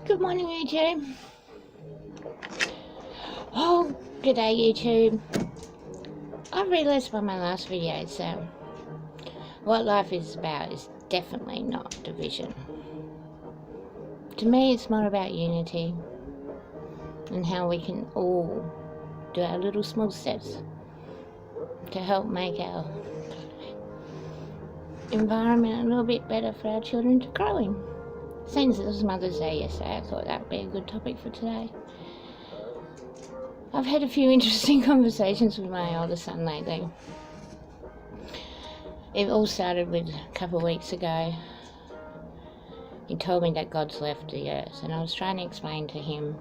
Good morning, YouTube. Oh, g'day, YouTube. I realised by my last video that what life is about is definitely not division. To me, it's more about unity and how we can all do our little small steps to help make our environment a little bit better for our children to grow in. Since it was Mother's Day yesterday, I thought that would be a good topic for today. I've had a few interesting conversations with my older son lately. It all started with a couple of weeks ago. He told me that God's left the earth, and I was trying to explain to him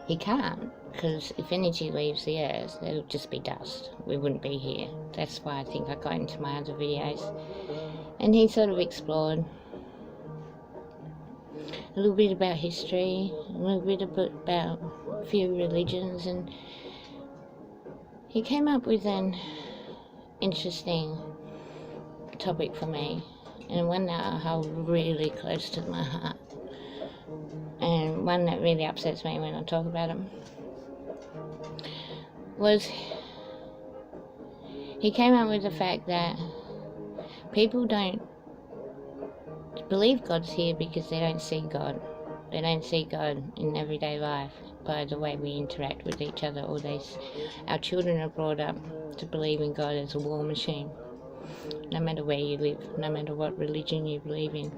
he can't, because if energy leaves the earth, it'll just be dust. We wouldn't be here. That's why I think I got into my other videos. And he sort of explored a little bit about history, a little bit about a few religions, and he came up with an interesting topic for me, and one that I hold really close to my heart, and one that really upsets me when I talk about him. Was he came up with the fact that people don't believe God's here because they don't see God. They don't see God in everyday life by the way we interact with each other. Or our children are brought up to believe in God as a war machine, no matter where you live, no matter what religion you believe in.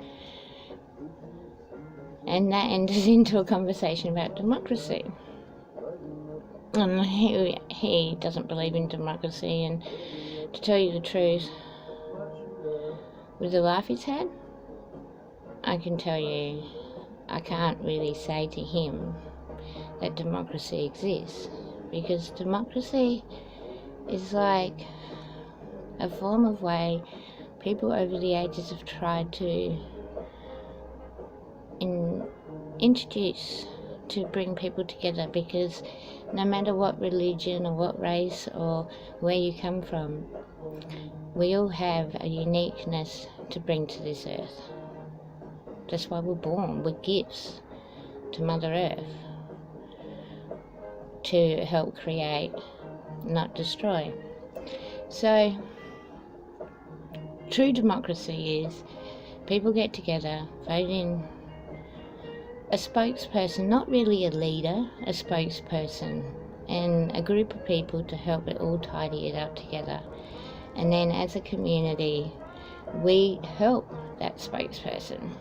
And that enters into a conversation about democracy. And he doesn't believe in democracy, and to tell you the truth, with the life he's had, I can tell you, I can't really say to him that democracy exists, because democracy is like a form of way people over the ages have tried to introduce to bring people together, because no matter what religion or what race or where you come from, we all have a uniqueness to bring to this earth. That's why we're born. We're gifts to Mother Earth to help create, not destroy. So, true democracy is people get together, vote in a spokesperson, not really a leader, a spokesperson, and a group of people to help it all tidy it up together. And then as a community, we help that spokesperson.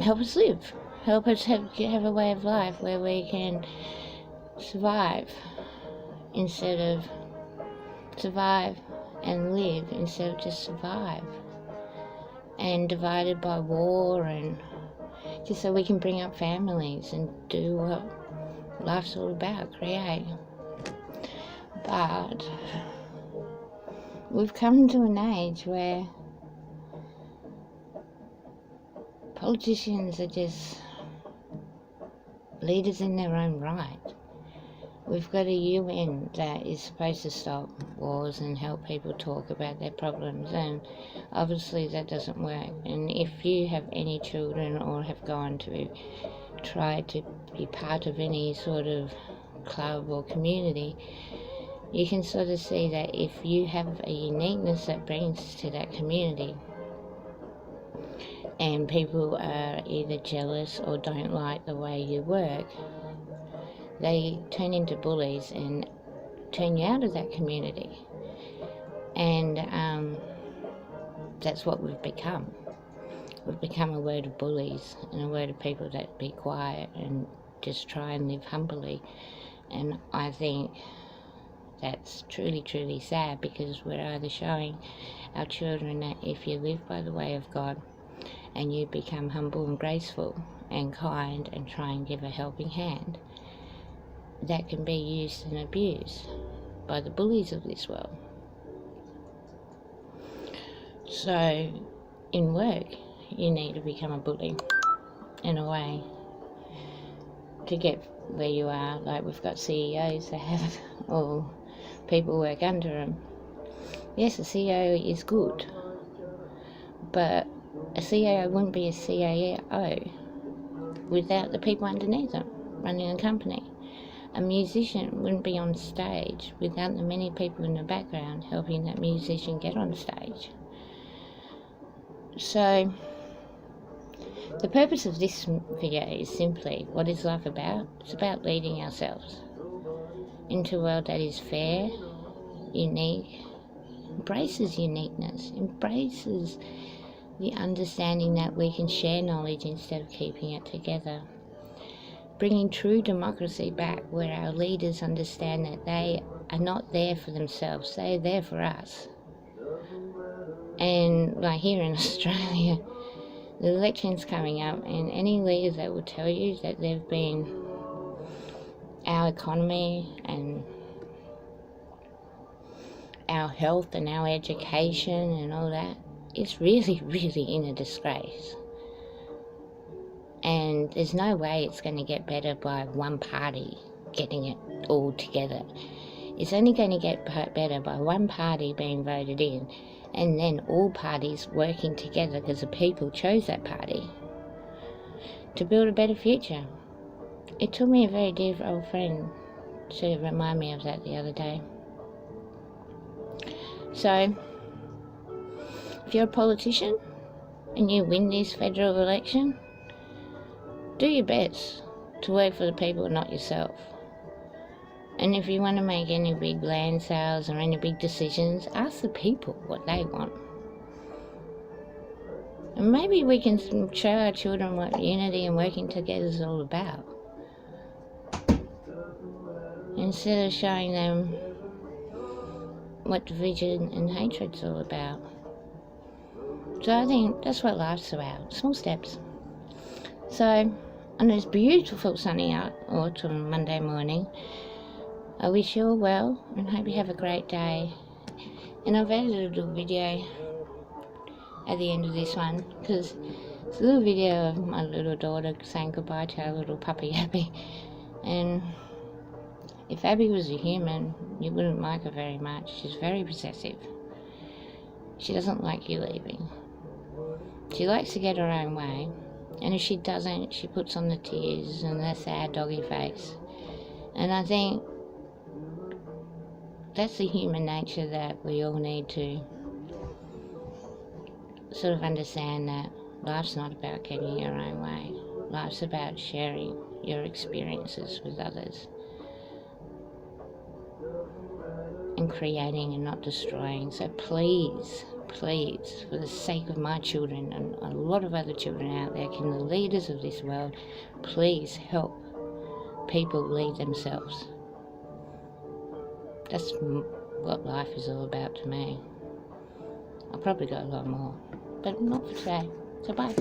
Help us live. Help us have a way of life where we can survive and live instead of just survive. And divided by war, and just so we can bring up families and do what life's all about, create. But we've come to an age where politicians are just leaders in their own right. We've got a UN that is supposed to stop wars and help people talk about their problems, and obviously that doesn't work. And if you have any children or have gone to try to be part of any sort of club or community, you can sort of see that if you have a uniqueness that brings to that community, and people are either jealous or don't like the way you work, they turn into bullies and turn you out of that community. And that's what we've become. We've become a word of bullies and a word of people that be quiet and just try and live humbly. And I think that's truly, truly sad, because we're either showing our children that if you live by the way of God and you become humble and graceful and kind and try and give a helping hand, that can be used and abused by the bullies of this world. So, in work, you need to become a bully, in a way, to get where you are. Like, we've got CEOs that have all people work under them. Yes, the CEO is good, but A CEO wouldn't be a CEO without the people underneath them running the company. A musician wouldn't be on stage without the many people in the background helping that musician get on stage. So, the purpose of this video is simply, what is life about? It's about leading ourselves into a world that is fair, unique, embraces uniqueness, embraces the understanding that we can share knowledge instead of keeping it together. Bringing true democracy back, where our leaders understand that they are not there for themselves, they are there for us. And like here in Australia, the election's coming up, and any leader that will tell you that they've been our economy and our health and our education and all that, it's really, really in a disgrace. And there's no way it's going to get better by one party getting it all together. It's only going to get better by one party being voted in, and then all parties working together because the people chose that party to build a better future. It took me a very dear old friend to remind me of that the other day. So, if you're a politician and you win this federal election, do your best to work for the people and not yourself. And if you want to make any big land sales or any big decisions, ask the people what they want. And maybe we can show our children what unity and working together is all about, instead of showing them what division and hatred's all about. So I think that's what life's about, small steps. So, on this beautiful sunny autumn Monday morning, I wish you all well and hope you have a great day. And I've added a little video at the end of this one, because it's a little video of my little daughter saying goodbye to our little puppy Abby. And if Abby was a human, you wouldn't like her very much. She's very possessive. She doesn't like you leaving. She likes to get her own way. And if she doesn't, she puts on the tears and the sad doggy face. And I think that's the human nature that we all need to sort of understand, that life's not about getting your own way. Life's about sharing your experiences with others and creating and not destroying. So please, please, for the sake of my children and a lot of other children out there, can the leaders of this world please help people lead themselves? That's what life is all about to me. I've probably got a lot more, but not for today. So bye.